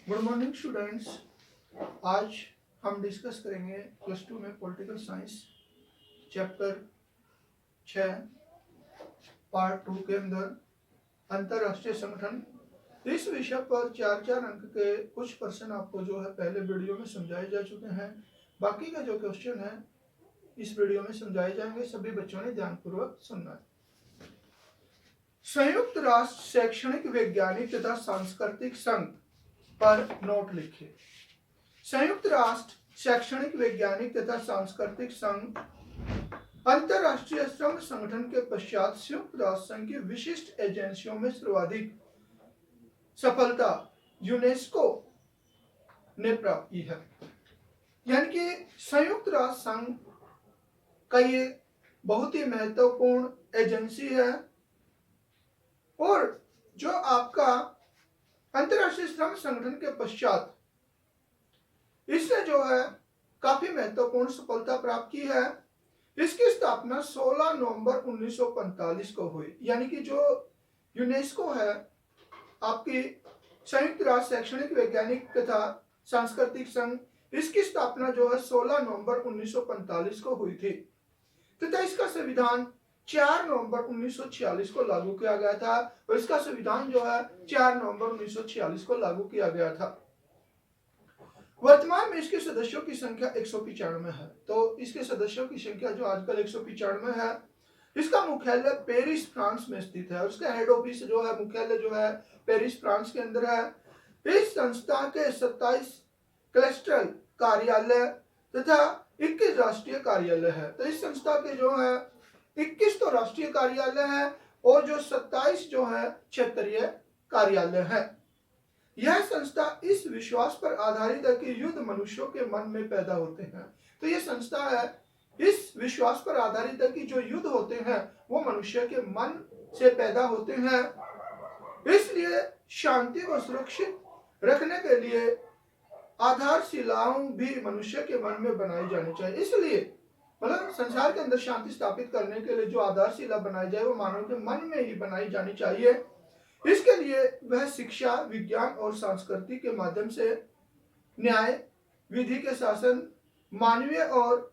Good morning students. आज हम discuss करेंगे प्लस टू में पॉलिटिकल साइंस चैप्टर 6 पार्ट 2 के अंदर अंतरराष्ट्रीय संगठन। इस विषय पर 4 अंक के कुछ प्रश्न आपको जो है पहले वीडियो में समझाए जा चुके हैं। बाकी का जो क्वेश्चन है इस वीडियो में समझाए जाएंगे। सभी बच्चों ने ध्यानपूर्वक सुनना है। संयुक्त राष्ट्र शैक्षणिक वैज्ञानिक तथा सांस्कृतिक संघ पर नोट लिखे। संयुक्त राष्ट्र शैक्षणिक वैज्ञानिक तथा सांस्कृतिक संघ अंतरराष्ट्रीय श्रम संगठन के पश्चात संयुक्त राष्ट्र संघ की विशिष्ट एजेंसियों में सर्वाधिक सफलता यूनेस्को ने प्राप्त की है। यानी कि संयुक्त राष्ट्र संघ का ये बहुत ही महत्वपूर्ण एजेंसी है और जो आपका अंतरराष्ट्रीय श्रम संगठन के पश्चात इसने जो है काफी महत्वपूर्ण सफलता प्राप्त की है। इसकी स्थापना 16 नवंबर 1945 को हुई। यानी कि जो यूनेस्को है आपकी संयुक्त राष्ट्र शैक्षणिक वैज्ञानिक तथा सांस्कृतिक संघ, इसकी स्थापना जो है 16 नवंबर 1945 को हुई थी तथा इसका संविधान 4 नवंबर 1946 को लागू किया गया था और इसका संविधान जो है 4 नवंबर 1946 को लागू किया गया था। वर्तमान में इसके सदस्यों की संख्या 195 है। तो इसके सदस्यों की संख्या जो आजकल 195 है। इसका मुख्यालय पेरिस फ्रांस में स्थित है और इसका हेड ऑफिस जो है मुख्यालय जो है पेरिस फ्रांस के अंदर है। इस संस्था के 27 क्लस्टर कार्यालय तथा 21 राष्ट्रीय कार्यालय है। तो इस संस्था के जो है 21 तो राष्ट्रीय कार्यालय है और जो 27 जो है क्षेत्रीय कार्यालय है। यह संस्था इस विश्वास पर आधारित है कि युद्ध मनुष्यों के मन में पैदा होते हैं। तो यह संस्था है इस विश्वास पर आधारित है कि जो युद्ध होते हैं वो मनुष्य के मन से पैदा होते हैं। इसलिए शांति को सुरक्षित रखने के लिए आधारशिलाओं भी मनुष्य के मन में बनाई जानी चाहिए। इसलिए मतलब संसार के अंदर शांति स्थापित करने के लिए जो आधारशिला बनाई जाए वो मानव के मन में ही बनाई जानी चाहिए। इसके लिए वह शिक्षा, विज्ञान और संस्कृति के माध्यम से न्याय, विधि के शासन, मानवीय और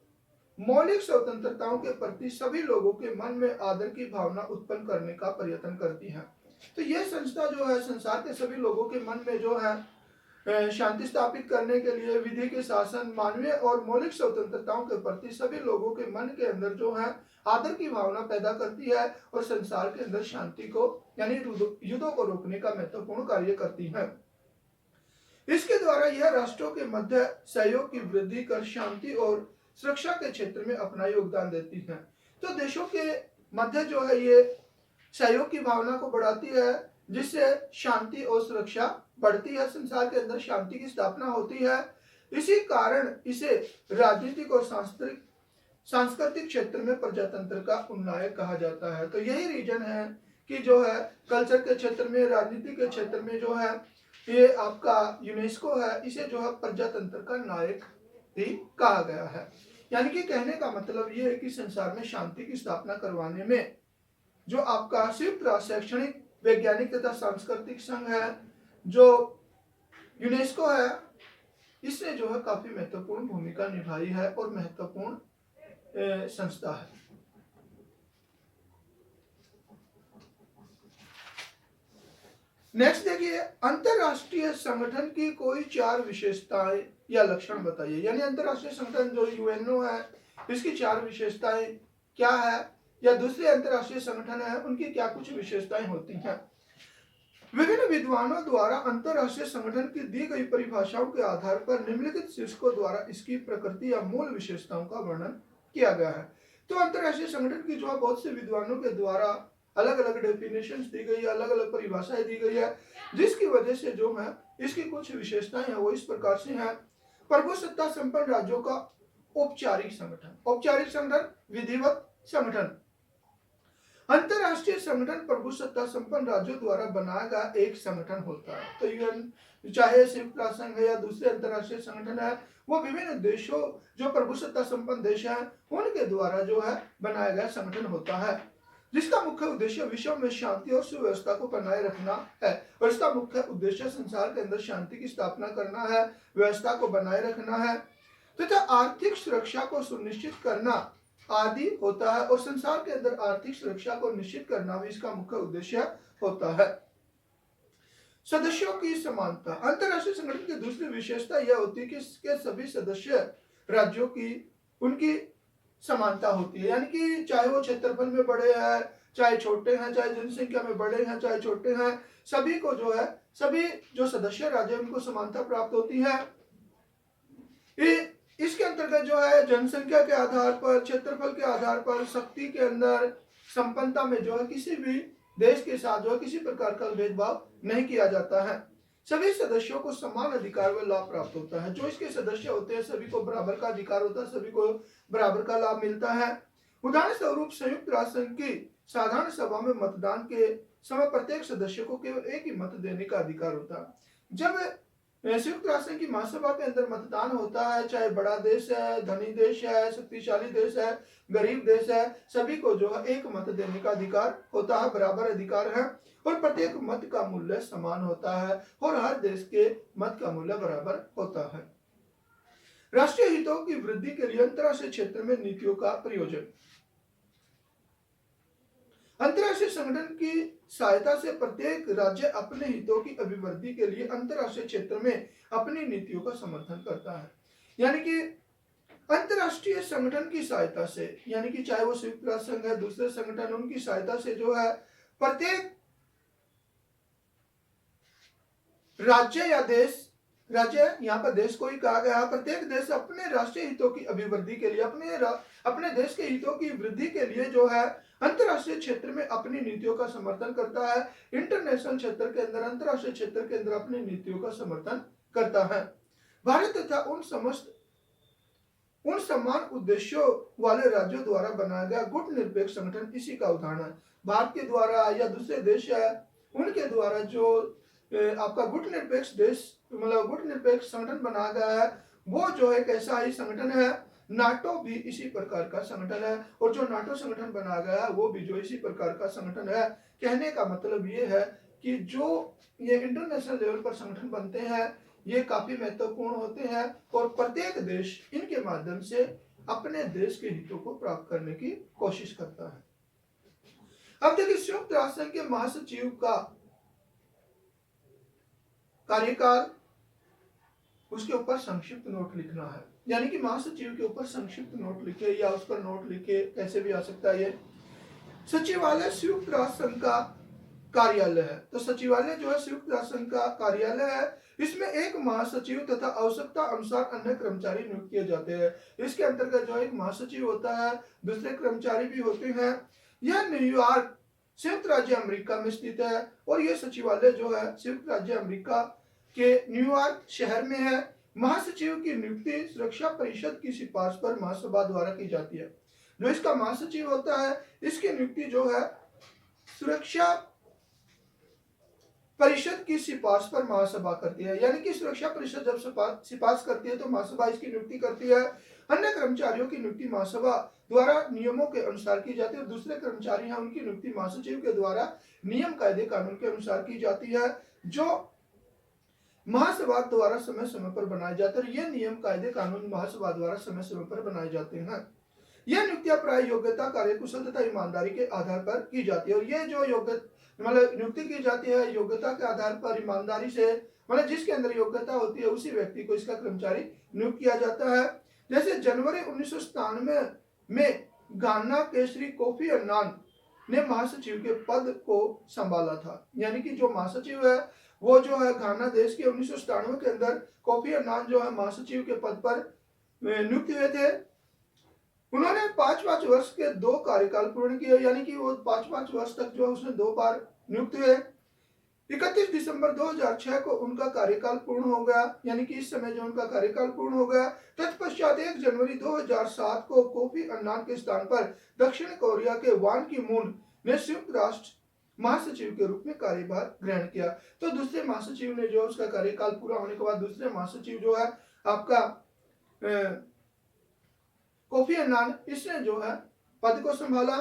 मौलिक स्वतंत्रताओं के प्रति सभी लोगों के मन में आदर की भावना उत्पन्न करने का प्रयत्न करती है। तो यह संस्था जो है संसार के सभी लोगों के मन में जो है शांति स्थापित करने के लिए विधि के शासन, मानवीय और मौलिक स्वतंत्रताओं के प्रति सभी लोगों के मन के अंदर जो है आदर की भावना पैदा करती है और संसार के अंदर शांति को यानी युद्धों को रोकने का महत्वपूर्ण कार्य करती है। इसके द्वारा यह राष्ट्रों के मध्य सहयोग की वृद्धि कर शांति और सुरक्षा के क्षेत्र में अपना योगदान देती है। तो देशों के मध्य जो है ये सहयोग की भावना को बढ़ाती है जिससे शांति और सुरक्षा बढ़ती है, संसार के अंदर शांति की स्थापना होती है। इसी कारण इसे राजनीतिक और सांस्कृतिक क्षेत्र में प्रजातंत्र का उन्नायक कहा जाता है। तो यही रीजन है कि जो है कल्चर के क्षेत्र में, राजनीति के क्षेत्र में जो है ये आपका यूनेस्को है, इसे जो है प्रजातंत्र का नायक भी कहा गया है। यानी कि कहने का मतलब ये है कि संसार में शांति की स्थापना करवाने में जो आपका संयुक्त राष्ट्र शैक्षणिक वैज्ञानिक तथा सांस्कृतिक संघ है जो यूनेस्को है, इसने जो है काफी महत्वपूर्ण भूमिका निभाई है और महत्वपूर्ण संस्था है। नेक्स्ट देखिए, अंतरराष्ट्रीय संगठन की कोई 4 विशेषताएं या लक्षण बताइए। यानी अंतरराष्ट्रीय संगठन जो यूएनओ है इसकी 4 विशेषताएं क्या है या दूसरे अंतरराष्ट्रीय संगठन है उनकी क्या कुछ विशेषताएं होती हैं। विभिन्न विद्वानों द्वारा अंतरराष्ट्रीय संगठन की दी गई परिभाषाओं के आधार पर निम्नलिखित शीर्षकों द्वारा इसकी प्रकृति या मूल विशेषताओं का वर्णन किया गया है। तो अंतरराष्ट्रीय संगठन की जो है बहुत से विद्वानों के द्वारा अलग अलग डेफिनेशंस दी गई है, अलग अलग परिभाषाएं दी गई है, जिसकी वजह से जो है इसकी कुछ विशेषताएं हैं वो इस प्रकार से हैं। प्रभुसत्ता संपन्न राज्यों का औपचारिक संगठन, औपचारिक संगठन, विधिवत संगठन। अंतरराष्ट्रीय संगठन प्रभुसत्ता संपन्न राज्यों द्वारा बनाया गया एक संगठन होता है। तो यूएन चाहे संयुक्त राष्ट्र संघ है या दूसरे अंतरराष्ट्रीय संगठन है, वो विभिन्न देशों जो प्रभुसत्ता संपन्न देश हैं उनके द्वारा जो है बनाया गया संगठन होता है। जिसका मुख्य उद्देश्य विश्व में शांति और सुव्यवस्था को बनाए रखना है। और इसका मुख्य उद्देश्य संसार के अंदर शांति की स्थापना करना है, व्यवस्था को बनाए रखना है तथा आर्थिक सुरक्षा को सुनिश्चित करना आदि होता है। और संसार के अंदर आर्थिक सुरक्षा को निश्चित करना भी इसका मुख्य उद्देश्य होता है। सदस्यों की समानता। अंतरराष्ट्रीय संगठन की दूसरी विशेषता यह होती है कि इसके सभी सदस्य राज्यों की उनकी समानता होती है, यानी कि चाहे वो क्षेत्रफल में बड़े हैं, चाहे छोटे हैं, चाहे जनसंख्या में बड़े हैं, चाहे छोटे हैं, सभी को जो है, सभी जो सदस्य राज्य उनको समानता प्राप्त होती है। इसके अंतर्गत जो है जनसंख्या के आधार पर, क्षेत्रफल के आधार पर, शक्ति के अंदर, संपन्नता में जो है किसी भी देश के साथ जो है किसी प्रकार का भेदभाव नहीं किया जाता है। सभी सदस्यों को समान अधिकार व लाभ प्राप्त होता है। जो इसके सदस्य होते हैं सभी को बराबर का अधिकार होता है, सभी को बराबर का लाभ मिलता है। उदाहरण स्वरूप संयुक्त राष्ट्र संघ की साधारण सभा में मतदान के समय प्रत्येक सदस्य को केवल एक ही मत देने का अधिकार होता है। जब संयुक्त राष्ट्र की महासभा के अंदर मतदान होता है, चाहे बड़ा देश है, धनी देश है, शक्तिशाली देश है, गरीब देश है, सभी को जो है एक मत देने का अधिकार होता है, बराबर अधिकार है। और प्रत्येक मत का मूल्य समान होता है और हर देश के मत का मूल्य बराबर होता है। राष्ट्रीय हितों की वृद्धि के लिए अंतरराष्ट्रीय क्षेत्र में नीतियों का प्रयोजन। अंतरराष्ट्रीय संगठन की सहायता से प्रत्येक राज्य अपने हितों की अभिवृद्धि के लिए अंतरराष्ट्रीय क्षेत्र में अपनी नीतियों का समर्थन करता है। यानी कि अंतरराष्ट्रीय संगठन की सहायता से, यानी कि चाहे वो संयुक्त राष्ट्र संघ है, दूसरे संगठन, उनकी सहायता से जो है प्रत्येक राज्य या देश, राज्य यहाँ पर देश को ही कहा गया है, प्रत्येक देश अपने राष्ट्रीय हितों की अभिवृद्धि के लिए, अपने देश के हितों की वृद्धि के लिए जो है अंतरराष्ट्रीय क्षेत्र में अपनी नीतियों का समर्थन करता है। इंटरनेशनल क्षेत्र के अंदर, अंतरराष्ट्रीय क्षेत्र के अंदर अपनी नीतियों का समर्थन करता है। भारत तथा उन समान उद्देश्यों वाले राज्यों द्वारा बनाया गया गुटनिरपेक्ष संगठन इसी का उदाहरण है। भारत के द्वारा या दूसरे देश है उनके द्वारा जो आपका गुटनिरपेक्ष देश, मतलब गुटनिरपेक्ष संगठन बनाया गया है, वो जो एक ऐसा ही संगठन है। नाटो भी इसी प्रकार का संगठन है और जो नाटो संगठन बनाया गया है वो भी जो इसी प्रकार का संगठन है। कहने का मतलब ये है कि जो ये इंटरनेशनल लेवल पर संगठन बनते हैं ये काफी महत्वपूर्ण होते हैं और प्रत्येक देश इनके माध्यम से अपने देश के हितों को प्राप्त करने की कोशिश करता है। अब देखिए संयुक्त राष्ट्र संघ के महासचिव का कार्यकाल, उसके ऊपर संक्षिप्त नोट लिखना है। यानी कि महासचिव के ऊपर संक्षिप्त नोट लिखे या उस पर नोट लिखे, कैसे भी आ सकता है। ये सचिवालय संयुक्त राष्ट्र संघ का कार्यालय है। तो सचिवालय जो है संयुक्त राष्ट्र संघ का कार्यालय है। इसमें एक महासचिव तथा आवश्यकता अनुसार अन्य कर्मचारी नियुक्त किए जाते हैं। इसके अंतर्गत जो एक महासचिव होता है, दूसरे कर्मचारी भी होते हैं। यह न्यूयॉर्क संयुक्त राज्य अमेरिका में स्थित है और यह सचिवालय जो है संयुक्त राज्य अमेरिका के न्यूयॉर्क शहर में है। महासचिव की नियुक्ति सुरक्षा परिषद की सिफारिश पर महासभा द्वारा की जाती है। जो इसका महासचिव होता है इसकी नियुक्ति जो है सुरक्षा परिषद की सिफारिश पर महासभा करती है। यानी कि सुरक्षा परिषद जब सिफारिश करती है तो महासभा इसकी नियुक्ति करती है। अन्य कर्मचारियों की नियुक्ति महासभा द्वारा नियमों के अनुसार की जाती है और दूसरे कर्मचारी हैं उनकी नियुक्ति महासचिव के द्वारा नियम कायदे कानून के अनुसार की जाती है, जो महासभा द्वारा समय समय पर बनाए जाते हैं। ये नियम कायदे कानून महासभा द्वारा समय समय पर बनाए जाते हैं। यह नियुक्तियां प्राय योग्यता, कार्यकुशल तथा ईमानदारी के आधार पर की जाती है। और ये जो मतलब नियुक्ति की जाती है योग्यता के आधार पर, ईमानदारी से, मतलब जिसके अंदर योग्यता होती है उसी व्यक्ति को इसका कर्मचारी नियुक्त किया जाता है। जैसे जनवरी 1997 में घाना के श्री कोफी अन्नान ने महासचिव के पद को संभाला था। यानी कि जो महासचिव है वो जो है घाना देश के 1997 के अंदर कोफी अन्नान जो है महासचिव के पद पर नियुक्त हुए थे। उन्होंने 5-5 वर्ष के 2 कार्यकाल पूर्ण किए। यानी कि वो 5-5 वर्ष तक जो है उसने 2 बार नियुक्त हुए। 31 दिसंबर 2006 को उनका कार्यकाल पूर्ण हो गया। यानी कि इस समय जो उनका कार्यकाल पूर्ण हो गया। तत्पश्चात 1 जनवरी 2007 को कोफी अन्नान के स्थान पर दक्षिण कोरिया के वान की मून ने संयुक्त राष्ट्र महासचिव के रूप में कार्यभार ग्रहण किया। तो दूसरे महासचिव ने जो उसका कार्यकाल पूरा होने के बाद दूसरे महासचिव जो है आपका कोफी अन्नान, इसने जो है पद को संभाला।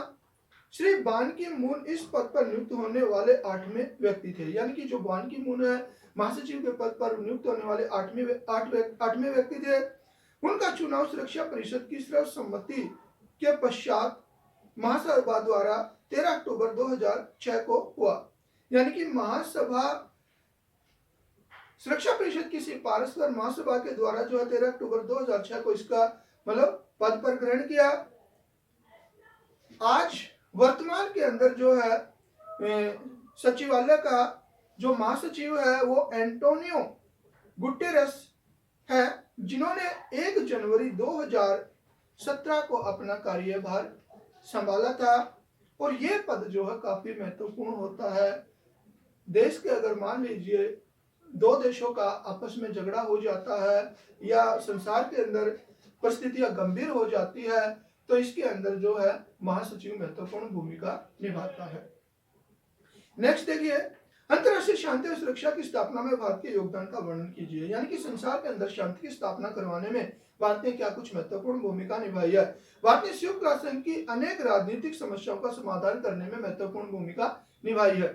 श्री बान की मून इस पद पर नियुक्त होने वाले 8वें व्यक्ति थे। यानी कि जो बान की मून है महासचिव के पद पर नियुक्त होने वाले 8वें व्यक्ति थे। उनका चुनाव सुरक्षा परिषद की सर्वसम्मति के पश्चात महासभा द्वारा 13 अक्टूबर 2006 को हुआ। यानी कि महासभा सुरक्षा परिषद की सिफारिश पर महासभा के द्वारा जो है 13 अक्टूबर 2006 को इसका मतलब पद पर ग्रहण किया। आज वर्तमान के अंदर जो है सचिवालय का जो महासचिव है वो एंटोनियो गुटेरेस है, जिन्होंने 1 जनवरी 2017 को अपना कार्यभार संभाला था। और ये पद जो है काफी महत्वपूर्ण होता है। देश के अगर मान लीजिए 2 देशों का आपस में झगड़ा हो जाता है या संसार के अंदर परिस्थितियां गंभीर हो जाती है तो इसके अंदर जो है महासचिव महत्वपूर्ण भूमिका निभाता है। नेक्स्ट देखिए, अंतरराष्ट्रीय शांति और सुरक्षा की स्थापना में भारत के योगदान का वर्णन कीजिए। यानी कि संसार के अंदर शांति की स्थापना करवाने में भारत ने क्या कुछ महत्वपूर्ण भूमिका निभाई है। भारत ने संयुक्त राष्ट्र संघ की अनेक राजनीतिक समस्याओं का समाधान करने में महत्वपूर्ण भूमिका निभाई है।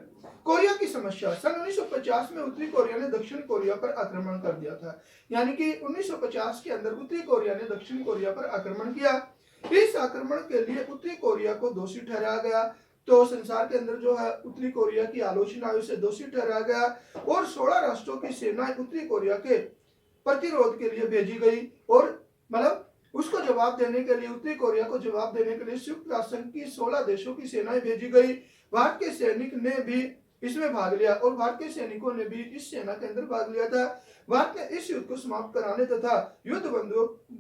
कोरिया की समस्या, सन 1950 में उत्तरी कोरिया ने दक्षिण कोरिया पर आक्रमण कर दिया था। यानी कि 1950 के अंदर उत्तरी कोरिया ने दक्षिण कोरिया पर आक्रमण किया। इस आक्रमण के लिए उत्तरी कोरिया को दोषी ठहराया गया। तो संसार के अंदर जो है उत्तरी कोरिया की आलोचना उसे दोषी ठहराया गया और 16 राष्ट्रों की सेनाएं उत्तरी कोरिया के प्रतिरोध के लिए भेजी गई। और मतलब उसको जवाब देने के लिए, उत्तरी कोरिया को जवाब देने के लिए संयुक्त राष्ट्र संघ की 16 देशों की सेनाएं भेजी गई। भारत के सैनिक ने भी इसमें भाग लिया और भारत के सैनिकों ने भी इस सेना के अंदर भाग लिया था। भारत ने इस युद्ध को समाप्त कराने तथा युद्ध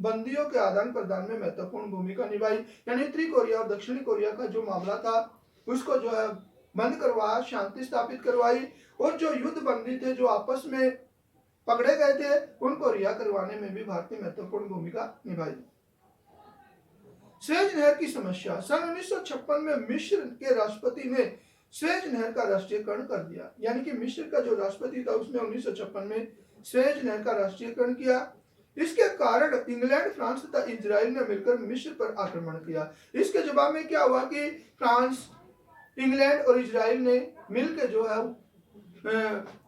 बंदियों के आदान प्रदान में महत्वपूर्ण भूमिका निभाई। यानी उत्तरी कोरिया और दक्षिणी कोरिया का जो मामला था उसको जो है बंद करवाया, शांति स्थापित करवाई और जो युद्ध बंदी थे जो आपस में पकड़े गए थे उनको रिहा करवाने में भी भारत ने महत्वपूर्ण भूमिका निभाई। स्वेज नहर की समस्या, सन 1956 में मिस्र के राष्ट्रपति ने स्वेज नहर का राष्ट्रीयकरण कर दिया। यानी कि मिस्र का जो राष्ट्रपति था उसने 1956 में स्वेज नहर का राष्ट्रीयकरण किया। इसके कारण इंग्लैंड, फ्रांस तथा इजराइल ने मिलकर मिस्र पर आक्रमण किया। इसके जवाब में क्या हुआ कि फ्रांस, इंग्लैंड और इजराइल ने मिलकर जो है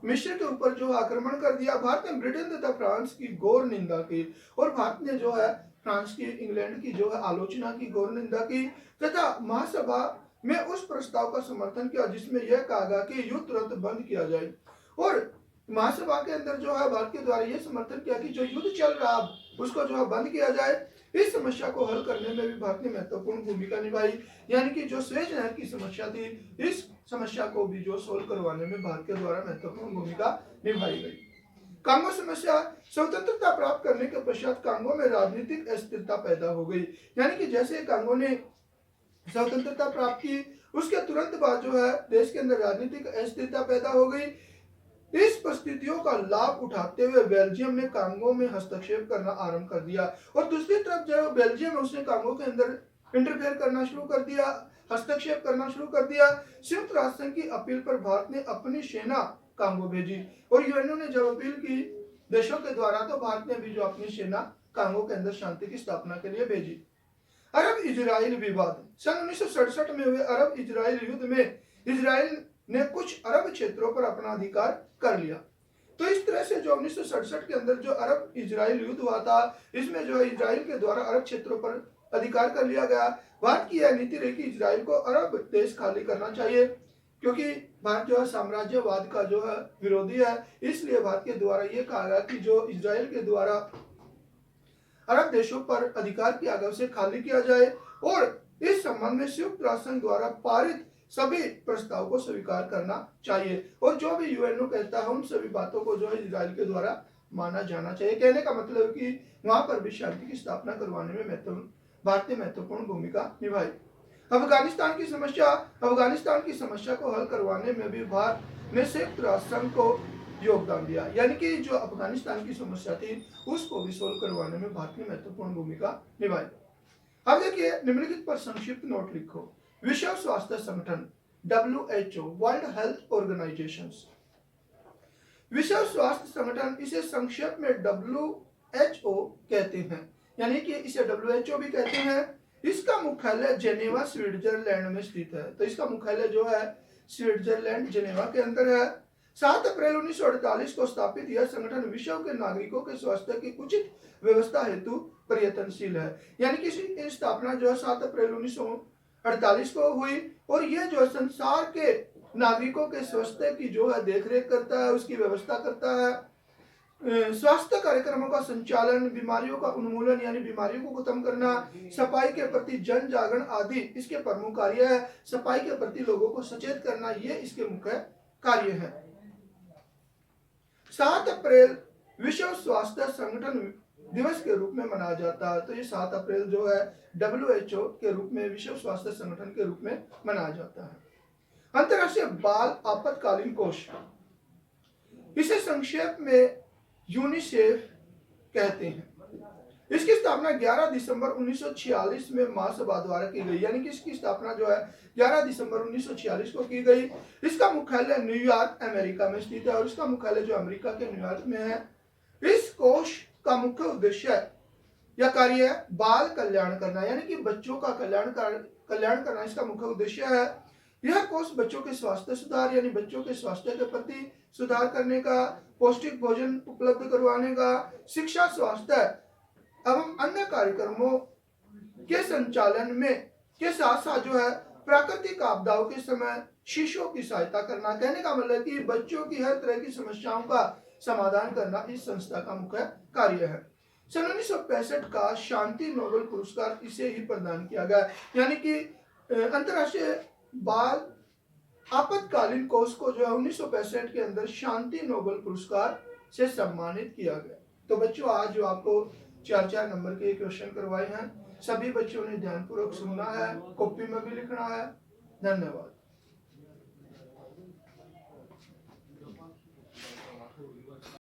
मिस्र के ऊपर जो आक्रमण कर दिया। भारत ने ब्रिटेन तथा फ्रांस की घोर निंदा की और भारत ने जो है फ्रांस की, इंग्लैंड की जो है आलोचना की, घोर निंदा की तथा महासभा में उस प्रस्ताव का समर्थन किया जिसमें यह कहा गया कि युद्ध तुरंत बंद किया जाए। और महासभा के अंदर जो है भारत के द्वारा यह समर्थन किया कि जो युद्ध चल रहा उसको जो है बंद किया जाए। इस समस्या को हल करने में भी भारत ने महत्वपूर्ण भूमिका निभाई। यानी कि जो स्वेज नहर की समस्या थी इस समस्या को भी जो सोल्व करवाने में भारत के द्वारा महत्वपूर्ण भूमिका निभाई गई। कांगो समस्या, स्वतंत्रता प्राप्त करने के पश्चात कांगो में राजनीतिक अस्थिरता पैदा हो गई। यानी कि जैसे कांगो ने स्वतंत्रता प्राप्त की उसके तुरंत बाद जो है देश के अंदर राजनीतिक अस्थिरता पैदा हो गई। इस परिस्थितियों का लाभ उठाते हुए बेल्जियम ने कांगो में हस्तक्षेप करना आरंभ कर दिया और दूसरी तरफ जो बेल्जियम है उसने कांगो के अंदर इंटरफेयर करना शुरू कर दिया, हस्तक्षेप करना शुरू कर दिया। संयुक्त राष्ट्र संघ की अपील पर भारत ने अपनी सेना कांगो भेजी और यूएनओ ने जब अपील की देशों के द्वारा तो भारत ने भी जो अपनी सेना कांगो के अंदर शांति की स्थापना के लिए भेजी। अरब इजराइल विवाद, सन 1967 में हुए अरब इजराइल युद्ध में इजराइल ने कुछ अरब क्षेत्रों पर अपना अधिकार कर लिया। तो इस तरह से जो 1967 के अंदर जो अरब इजराइल युद्ध हुआ था इसमें जो है इजराइल के द्वारा अरब क्षेत्रों पर अधिकार कर लिया गया। भारत की यह नीति रही कि इजराइल को अरब देश खाली करना चाहिए क्योंकि भारत जो है साम्राज्यवाद का जो है विरोधी है। इसलिए भारत के द्वारा यह कहा गया कि जो इजराइल के द्वारा अरब देशों पर अधिकार किया गया उसे खाली किया जाए और इस संबंध में संयुक्त राष्ट्र संघ द्वारा पारित सभी प्रस्ताव को स्वीकार करना चाहिए और जो भी यूएनओ कहता है उन सभी बातों को जो है इजराइल के द्वारा माना जाना चाहिए। कहने का मतलब है कि वहां पर भी शांति की स्थापना करवाने में भारत ने महत्वपूर्ण भूमिका निभाई। अफगानिस्तान की समस्या, अफगानिस्तान की समस्या को हल करवाने में भी भारत ने संयुक्त राष्ट्र संघ को योगदान दिया। यानी कि जो अफगानिस्तान की समस्या थी उसको भी सोल्व करवाने में भारत ने महत्वपूर्ण भूमिका निभाई। अब देखिए निम्नलिखित पर संक्षिप्त नोट लिखो। विश्व स्वास्थ्य संगठन WHO, वर्ल्ड हेल्थ ऑर्गेनाइजेशन। विश्व स्वास्थ्य संगठन इसे संक्षेप में WHO कहते हैं। यानी कि इसे WHO भी कहते हैं। इसका मुख्यालय जेनेवा स्विट्जरलैंड में स्थित है। तो इसका मुख्यालय जो है स्विट्जरलैंड जेनेवा के अंदर है। 7 अप्रैल 1948 को स्थापित यह संगठन विश्व के नागरिकों के स्वास्थ्य की उचित व्यवस्था हेतु प्रयत्नशील है। यानी कि इसकी स्थापना जो है 7 अप्रैल 1948 को हुई और यह जो है संसार के नागरिकों के स्वास्थ्य की जो है देखरेख करता है, उसकी व्यवस्था करता है। स्वास्थ्य कार्यक्रमों का संचालन, बीमारियों का उन्मूलन यानी बीमारियों को खत्म करना, सफाई के प्रति जन जागरण आदि इसके प्रमुख कार्य है। सफाई के प्रति लोगों को सचेत करना ये इसके मुख्य कार्य है। 7 अप्रैल विश्व स्वास्थ्य संगठन दिवस के रूप में मनाया जाता है। तो ये 7 अप्रैल जो है WHO के रूप में, विश्व स्वास्थ्य संगठन के रूप में मनाया जाता है। अंतर्राष्ट्रीय बाल आपातकालीन कोष, इसे संक्षेप में यूनिसेफ कहते हैं। इसकी स्थापना 11 दिसंबर 1946 में महासभा द्वारा की गई। यानी कि इसकी स्थापना जो है 11 दिसंबर 1946 को की गई। इसका मुख्यालय न्यूयॉर्क अमेरिका में स्थित है और इसका मुख्यालय जो अमेरिका के न्यूयॉर्क में है। इस कोष का मुख्य उद्देश्य या कार्य है बाल कल्याण करना, यानी कि बच्चों का कल्याण करना इसका मुख्य उद्देश्य है। यह कोष बच्चों के स्वास्थ्य सुधार यानी बच्चों के स्वास्थ्य के प्रति सुधार करने का, पौष्टिक भोजन उपलब्ध करवाने का, शिक्षा, स्वास्थ्य एवं अन्य कार्यक्रमों के संचालन में के साथ साथ जो है प्राकृतिक आपदाओं के समय शिशुओं की सहायता करना। कहने का मतलब कि बच्चों की हर तरह की समस्याओं का समाधान करना इस संस्था का मुख्य कार्य है। सन 1965 का शांति नोबेल पुरस्कार इसे ही प्रदान किया गया। यानी कि अंतर्राष्ट्रीय बाल आपातकालीन कोष को जो है 1965 के अंदर शांति नोबेल पुरस्कार से सम्मानित किया गया। तो बच्चों, आज जो आपको 4-4 नंबर के क्वेश्चन करवाए हैं, सभी बच्चों ने ध्यानपूर्वक सुनना है, कॉपी में भी लिखना है। धन्यवाद।